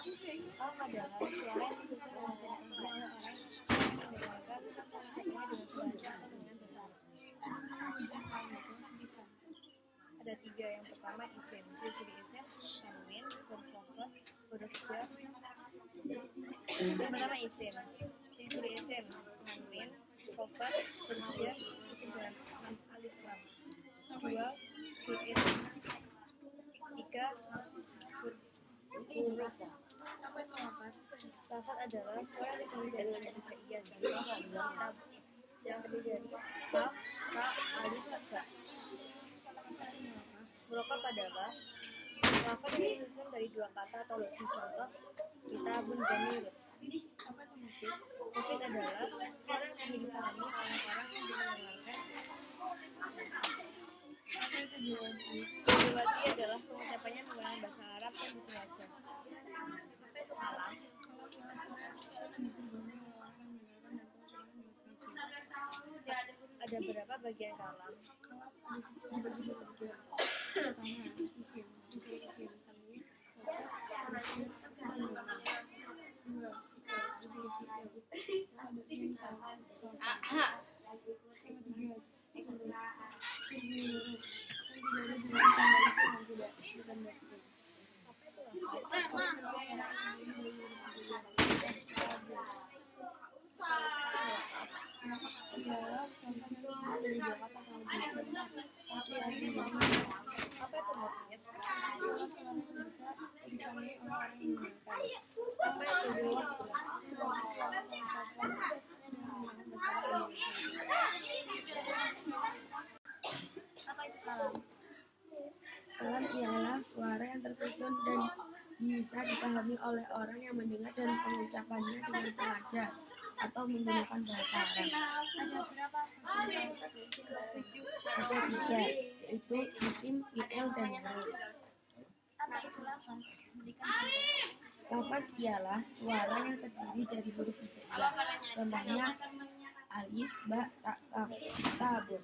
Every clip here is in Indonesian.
Kaf adalah suara yang disusun menghasilkan oleh orang yang mendengarkan mengucapkannya dengan sengaja atau dengan bersama. Ada 3. Yang pertama isim. Ciri-ciri isim: tanwin, huruf khafat, huruf jar. Yang pertama isim. Ciri-ciri isim: tanwin, khafat, huruf jar, isim dengan alif lam. 2. Fi'il. 3. Huruf. Lafaz adalah suara yang terdiri dari huruf hijaiyah. Contoh kitab yang terdiri dari kaf, ta, alif, ba. Murokab adalah lafaz yang disusun dari 2 kata atau lebih. Contoh kitabun jamil. Mufid adalah suara yang mudah difahami oleh orang yang mendengarkan. Jawabati adalah pengucapannya menggunakan bahasa Arab yang disengaja. Kalam. Ada berapa bagian kalam? Kalam ialah suara yang tersusun dan bisa dipahami oleh orang yang mendengar dan mengucapkannya dengan sengaja atau menggunakan bahasa Arab. Ada 3, yaitu isim, fi'il, dan huruf. Lafaz ialah suara yang terdiri dari huruf hijaiyah. Contohnya alif, ba, ta, kaf, tabun,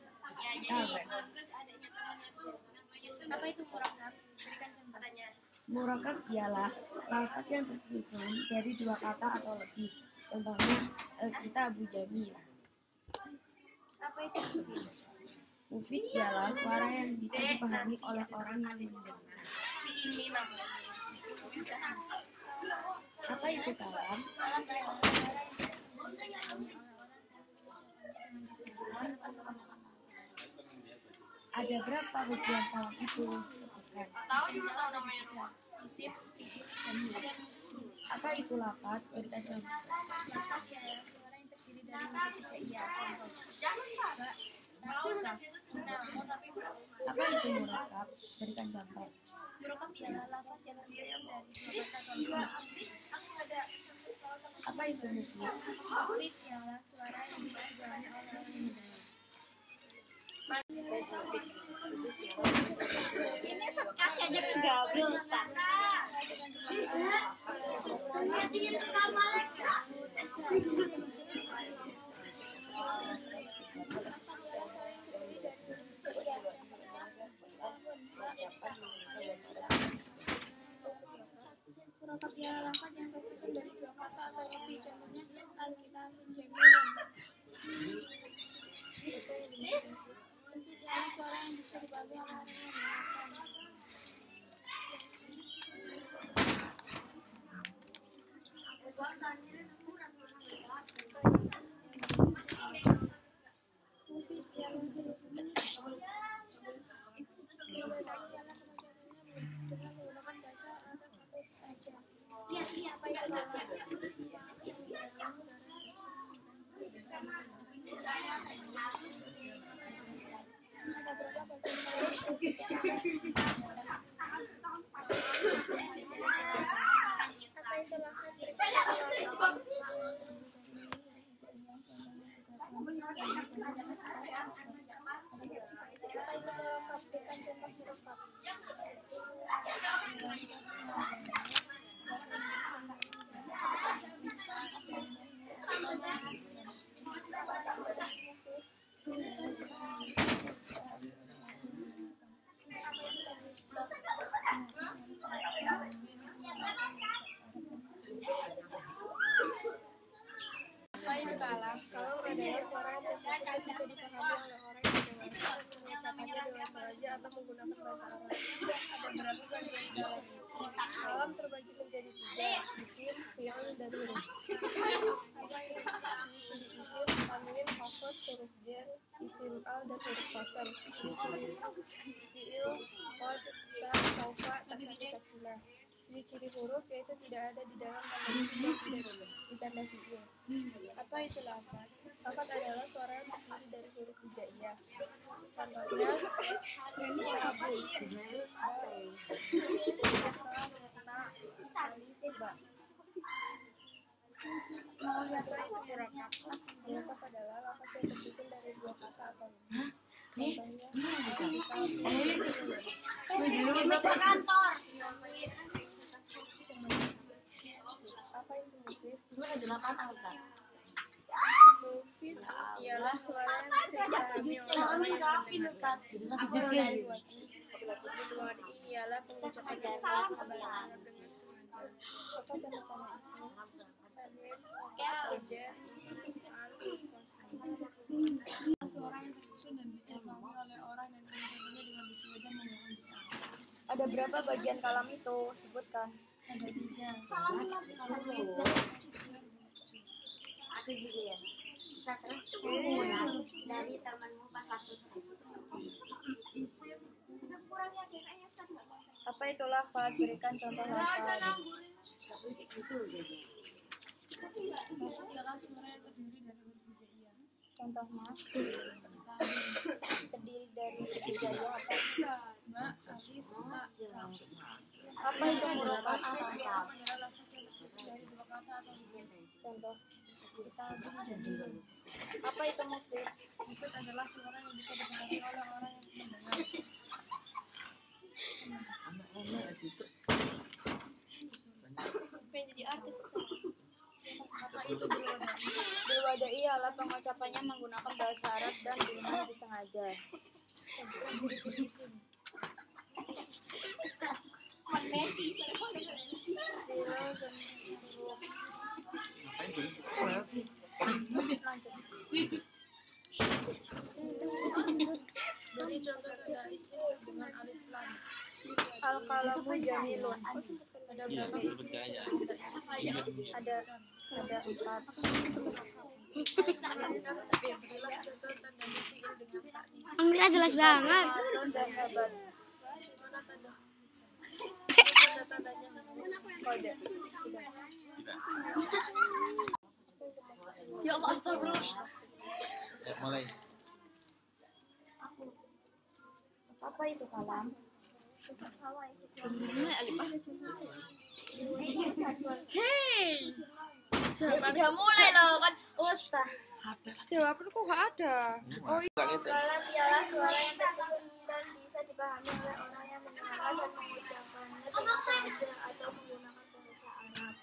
taban. Apa itu murakab? Berikan contohnya. Murakab ialah lafaz yang tersusun dari 2 kata atau lebih. Contohnya kitabu jamil. Apa itu mufid? Mufid ialah suara yang bisa dipahami oleh orang yang mendengar. Apa itu kalam? Ada berapa bagian kalam itu? Sebutkan. Tahu namanya. Isim, dan huruf. Apa itu lafaz? Berikan contoh. Lafaz ialah suara yang terdiri dari huruf hijaiyah. Contoh. Apa itu murakab? Berikan contoh. Murakab ialah lafaz yang terdiri dari 2 kata. Contoh. Apa itu mufid? Mufid ialah suara yang bisa dipahami oleh orang yang mendengar. Ini kasih aja ke Gabriel, Ustaz. Sama Alexa. Murakab ialah lafaz yang tersusun dari 2 kata atau lebih. Contohnya al-kitabun jamilun. Ialah suara yang bisa dipahami oleh orang yang mendengarkan. Mufid ialah dengan menggunakan bahasa Arab saja. Iya, apa itu ada berapa Kalam adalah suara yang tersusun dan bisa dipahami oleh orang yang mendengarkan, mengucapkannya dengan sengaja atau menggunakan bahasa Arab. Ada berapa bagian dalam kalam? Terbagi menjadi 3, isim, fi'il, dan huruf. Isim, tanwin, hafaz, huruf jar, isim al, dan huruf fasal. Fi'il, qad, sa, saufa, takdir, sakinah. Ciri-ciri huruf yaitu tidak ada di dalam tanda isim dan tidak di tanda fi'il. Apa itu lafaz? Lafaz adalah suara yang terdiri dari huruf hijaiyah. Contohnya, Murakab adalah lafaz yang tersusun dari 2 kata atau lebih. Meja kantor. Apa itu mufid? Mufid ialah Lah, suara yang kan bisa ada dipahami 7 oleh jam. orang yang Ustaz. Suara ialah pengucapan yang Salah salah satu bahasa salah. Arab dengan sengaja. Apa tanda-tanda isim? Tanwin, ujar, isim, al, fasal. Suara yang tersusun dan bisa dipahami oleh orang dan mengucapkannya dengan sengaja menggunakan bahasa Arab. Ada berapa bagian kalam itu? Sebutkan. Ada 3. Aku juga ya. Bisa terus kurang dari temanmu pas waktu tes. Isim Kurang yakin ayat kan nggak? Apa itu lafaz? Berikan contoh lafaz. lafaz ialah suara yang terdiri dari huruf hijaiyah. Contohnya terdiri dari hijaiyah apa? Ba, alif, ta, ta. Apa itu murakab? Adalah lafaz yang terdiri dari 2 kata atau lebih. Contoh. Kitabun dan jilun. Apa itu mufid? Mufid adalah suara yang bisa dipahami oleh orang yang mendengar. Pengen jadi artis. Apa itu berwadai? Berwadai ialah pengucapannya menggunakan bahasa Arab dan dengan disengaja. Ciri-ciri isim. Beri contoh tanda isim dengan alif lam. Al-qalamu jamilun. Ada berapa isim? Ada 4. Berilah contoh tanda fi'il dengan ta'nis. Amira jelas banget. Alun dan hebat. Mana tanda-tandanya? Kode. Ya Allah, astagfirullah. Mulai. Apa itu kalam? Udah mulai loh kan Ustaz. Jawaban kok nggak ada. Kalam ialah suara yang tersusun dan bisa dipahami oleh orang yang mendengarkan dan mengucapkannya dengan sengaja atau menggunakan bahasa Arab.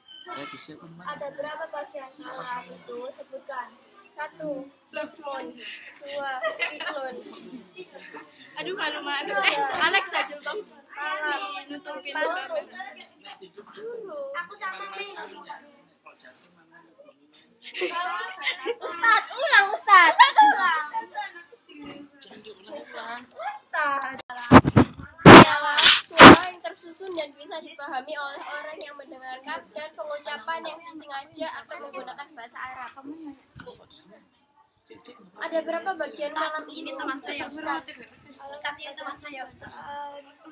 Ada berapa bagian kalam itu? Sebutkan. 1. Ismun. 2. Fi'lun. Aduh malu-malu. Alex aja bang. Nutupin kamera. Aku sama Mei. Ustaz, ulang Ustaz. Ialah suara yang tersusun dan bisa dipahami oleh orang yang mendengarkan dan pengucapan yang disengaja atau menggunakan bahasa Arab. Ada berapa bagian kalam ini? Teman saya Ustaz. Ustaz ini teman saya Ustaz.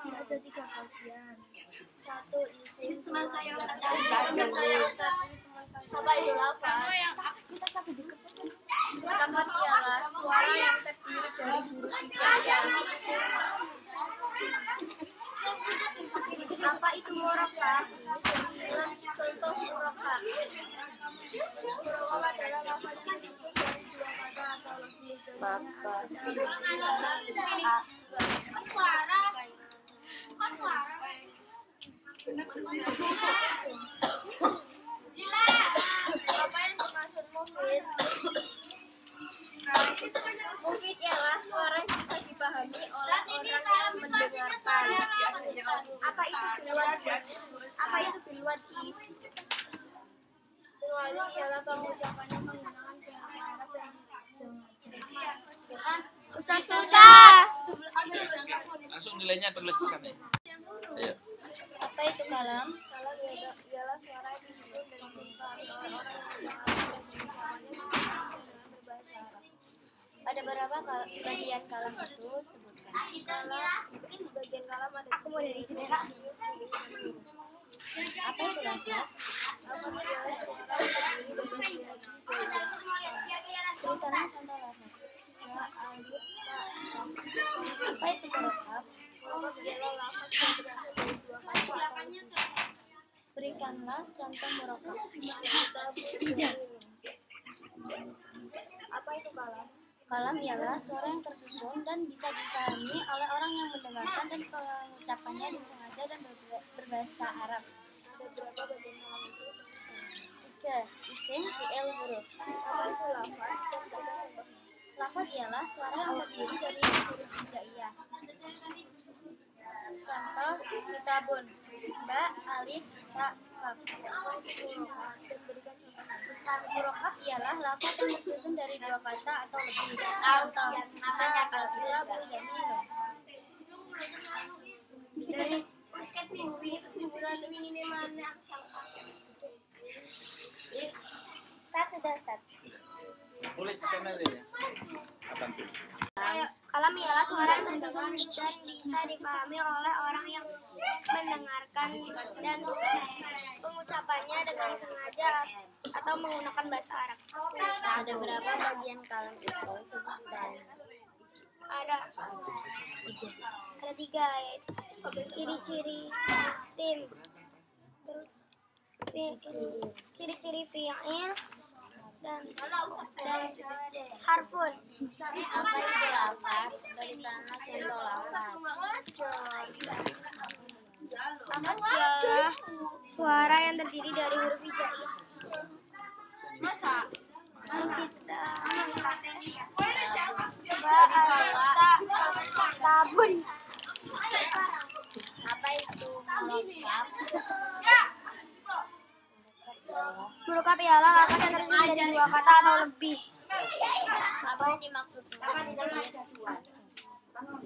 Ada 3 bagian. 1. Isim. Teman saya Ustaz. Teman saya Ustaz. Apa itu lafaz? Kita capek di kertas. Lafaz ialah suara yang terdiri dari huruf hijaiyah. Apa itu murakab? Contoh murakab. Murakab adalah lafaz yang tersusun dari 2 kata atau lebih. Kok suara? Kok suara? Gila. Apa yang dimaksud mufid? Mufid ialah suara yang bisa dipahami oleh orang yang mendengarkan. Apa itu bilwati? Apa itu bilwati? Bilwati ialah pengucapannya menggunakan bahasa Arab Susah. Langsung nilainya tulis di sana. Ayo. Apa itu kalam? Kalam ialah suara yang disusun dan diciptakan oleh orang yang berbahasa Arab. Ada berapa bagian kalam itu? Sebutkan. Bagian kalam ada. Aku mau dari cedera. Apa itu lafaz? Berikanlah contoh lafaz. Ya, alif, ta, kaf. Apa itu murokab? Berikanlah contoh murokab. Apa itu kalam? Kalam ialah suara yang tersusun dan bisa dipahami oleh orang yang mendengarkan dan pengucapannya disengaja dan berbahasa Arab. Ada berapa bagian kalam itu? 3. Isim, fi'il, huruf. Apa itu lafaz? Dan baca contohnya. Lafaz ialah suara yang terdiri dari huruf hijaiyah. Contoh kitabun, ba, alif, ta, kaf. Murokab ialah lafaz yang tersusun dari 2 kata atau lebih. Contoh kita, alkitab, jaminun. Dari Start. Tulis di sana deh ya. Apa tuh? Kalam ialah suara yang tersusun dan bisa dipahami oleh orang yang mendengarkan dan pengucapannya dengan sengaja atau menggunakan bahasa Arab. Ada berapa bagian kalam itu? Sebutkan. Ada 3, yaitu ciri-ciri tim, terus ciri-ciri fi'il dan harfun. Apa itu lafaz? Berikanlah contoh lafaz. Lafaz ialah suara yang terdiri dari huruf hijaiyah. Kita tabun. Apa itu murokab? Murokab ialah lafaz yang terdiri dari 2 kata atau lebih. Apa yang dimaksudkan?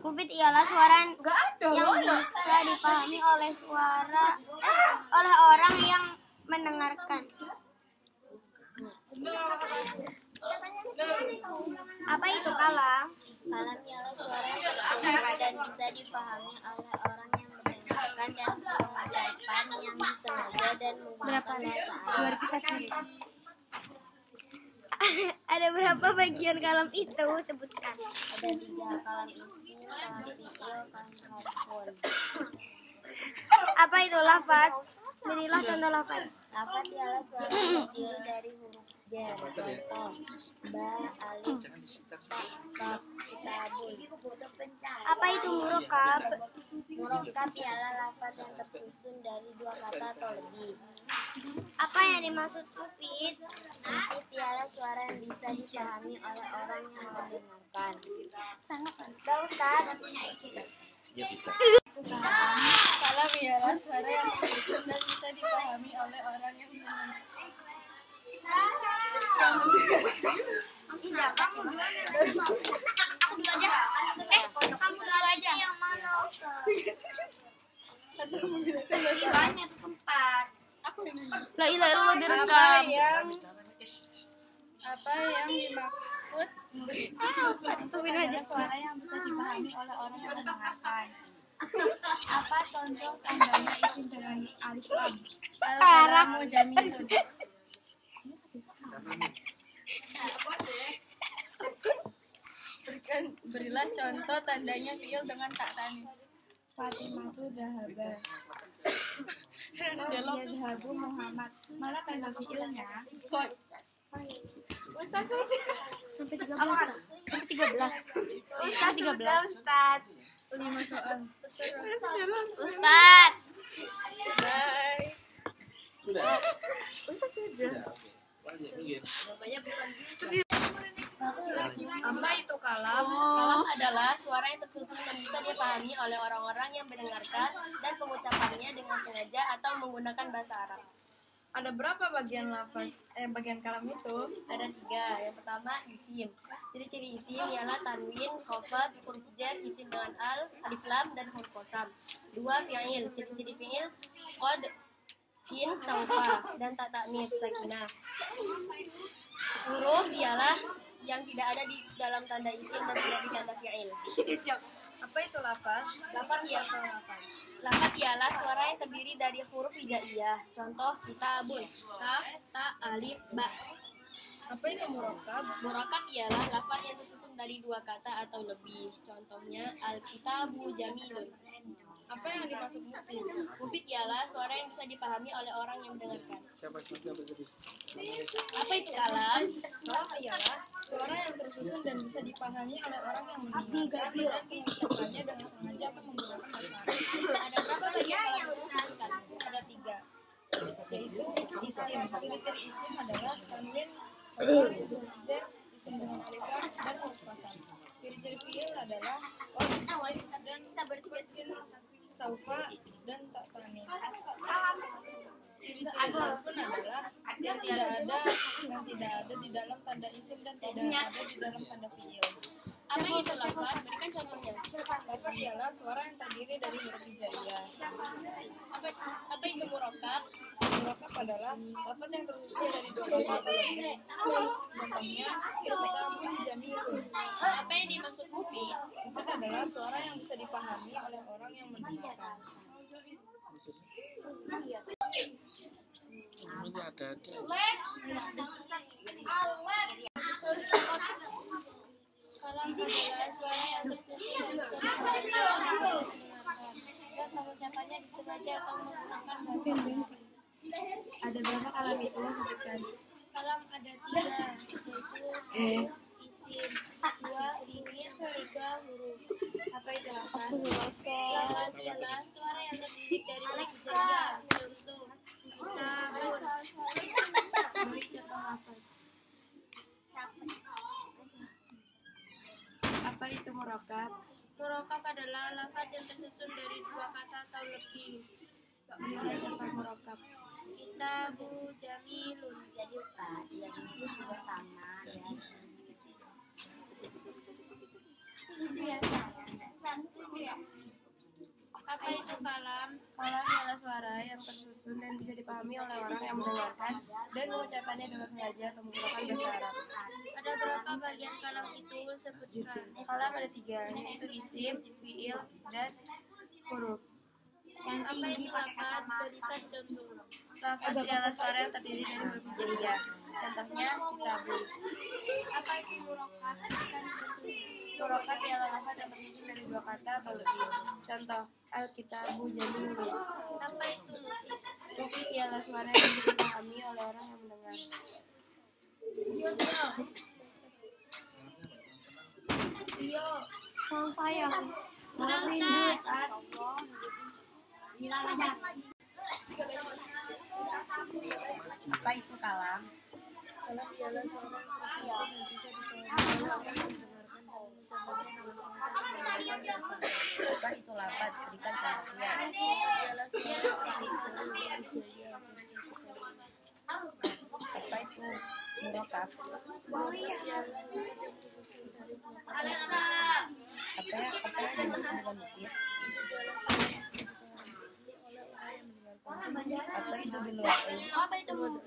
Mufid ialah suara yang bisa dipahami oleh orang yang mendengarkan. Apa itu kalam? Kalam ialah suara yang tersusun dan bisa dipahami oleh orang yang mendengarkan dan pengucapan yang disengaja dan menggunakan bahasa Arab. Ada berapa bagian kalam itu? Sebutkan. Ada 3 kalam isim, kalam fi'il, kalam harfun. Apa itu lafaz? Berilah contoh lafaz. Lafaz ialah suara yang terdiri dari huruf jar. Contoh ba, alif, ta, kaf, kitabun. Apa itu murokab? Murokab ialah lafaz yang tersusun dari 2 kata atau lebih. Apa yang dimaksud mufid? Mufid ialah suara yang bisa dipahami oleh orang yang mendengarkan. Ustaz. Ya bisa. Kalam ialah suara yang tersusun dan bisa dipahami oleh orang yang mendengarkan. Kamu dulu aja. Yang mana? Atau menjelaskan bahasa Banyak tempat. La ilaha illallah direkam. Apa yang dimaksud? Tutupin aja suara yang bisa dipahami oleh orang yang mendengarkan. Apa contoh tandanya isim dengan alif lam? Al-kalamu jamilun. Berilah contoh tandanya fiil dengan tak tanis. Fatimah itu dahaba. Yadhabu Muhammad. Mana tanda fiilnya? Sampai 13. Sampai 13. Sampai 13. Ustaz. 5 soal. Ustaz. Bye. Sudah. Sudah. Oke. Lanjut minggir. Apa itu kalam? Kalam adalah suara yang tersusun dan bisa dipahami oleh orang-orang yang mendengarkan dan pengucapannya dengan sengaja atau menggunakan bahasa Arab. Ada berapa bagian bagian kalam itu? Ada 3. Yang pertama isim. Ciri-ciri isim ialah tanwin, khafat, huruf jar, isim dengan al, alif lam dan huruf qasam. 2. Fi'il. Ciri-ciri fi'il qad, sin, saufa dan ta ta'nits sakinah. Huruf ialah yang tidak ada di dalam tanda isim dan tidak di tanda fi'il. Apa itu lafaz? Lafaz ialah suara yang terdiri dari huruf hijaiyah. Contoh kitabun, kaf, ta, alif, ba. Apa itu murakkab? Murakkab ialah lafaz yang tersusun dari 2 kata atau lebih. Contohnya al-kitabu jamilun. Apa yang dimaksud mufid? Mufid ialah suara yang bisa dipahami oleh orang yang mendengarkan. Siapa tadi? Apa itu kalam? Kalam ialah suara yang tersusun dan bisa dipahami oleh orang yang mendengarkan dan mengucapkannya dengan sengaja atau menggunakan bahasa Arab. Ada berapa bagian kalam itu? Sebutkan. Ada 3, yaitu isim. Ciri-ciri isim adalah tanwin, huruf jar, isim dengan alif lam dan huruf qasam. Ciri-ciri fi'il adalah dan sin, saufa dan ta ta'nits. Ciri-ciri harfun adalah yang tidak ada di dalam tanda isim dan tidak ada di dalam tanda fi'il. Apa itu lafaz? Berikan contohnya. Lafaz ialah suara yang terdiri dari huruf hijaiyah. Apa itu murakkab? Murakkab adalah lafaz yang tersusun dari 2 kata atau lebih. Contohnya kitabun jamilun. Apa yang dimaksud mufid? Mufid adalah suara yang bisa dipahami oleh orang yang mendengarkan. Ini ada. Kalam adalah suara yang tersusun dari dan pengucapannya disengaja atau menggunakan bahasa Arab. Ada berapa kalam itu? Sebutkan. Kalam ada 3, yaitu isim, 2 fi'il, 3 huruf. Apa itu lafaz? Lafaz ialah suara yang terdiri dari huruf hijaiyah. Contoh kitabun. Beri contoh lafaz. Apa itu murakkab? Murakkab adalah lafaz yang tersusun dari 2 kata atau lebih. Beri contoh murakkab. Kitabu jamilun. Jadi Ustaz, yang ini juga sama dan Apa itu kalam? Kalam adalah suara yang tersusun dan bisa dipahami oleh orang yang mendengarkan dan mengucapkannya dengan sengaja atau menggunakan bahasa Arab. Ada berapa bagian kalam itu? Sebutkan. Kalam ada 3, yaitu isim, fi'il, dan huruf. Apa itu lafaz? Berikan contoh. Lafaz adalah suara yang terdiri dari huruf hijaiyah. Contohnya kitabun. Apa itu murakkab? Berikan contoh. Murakkab ialah lafaz yang tersusun dari 2 kata atau lebih. Contoh al-kitabu jamilun. Apa itu mufid? Mufid ialah suara yang bisa dipahami oleh orang yang mendengar. Kalau saya. Sudah Ustaz. apa itu kalam? Kalam ialah suara yang tersusun dan bisa dipahami oleh orang yang mendengarkan dan mengucapkannya dengan sengaja atau menggunakan bahasa Arab. Apa itu lafaz? Berikan contohnya. Ialah suara yang terdiri dari huruf hijaiyah. Apa itu murakkab? Apa yang dimaksud dengan mufid? Apa itu bilwa'i? Apa itu mufid?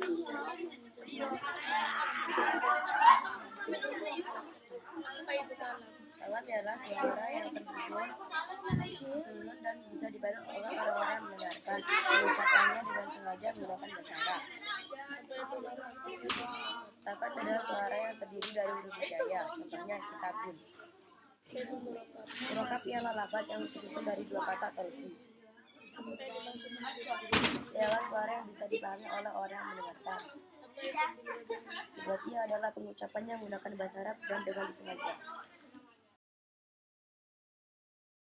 Apa itu kalam? Kalam ialah suara yang tersusun dan bisa dibaca oleh orang-orang yang mendengarkan, mengucapkannya dengan sengaja menggunakan bahasa Arab. Lafaz adalah suara yang terdiri dari huruf hijaiyah. Contohnya kitabun. Murakkab ialah lafaz yang tersusun dari 2 kata atau lebih. Ialah suara yang bisa dipahami oleh orang yang mendengarkan. Berarti adalah pengucapannya menggunakan bahasa Arab dan dengan disengaja.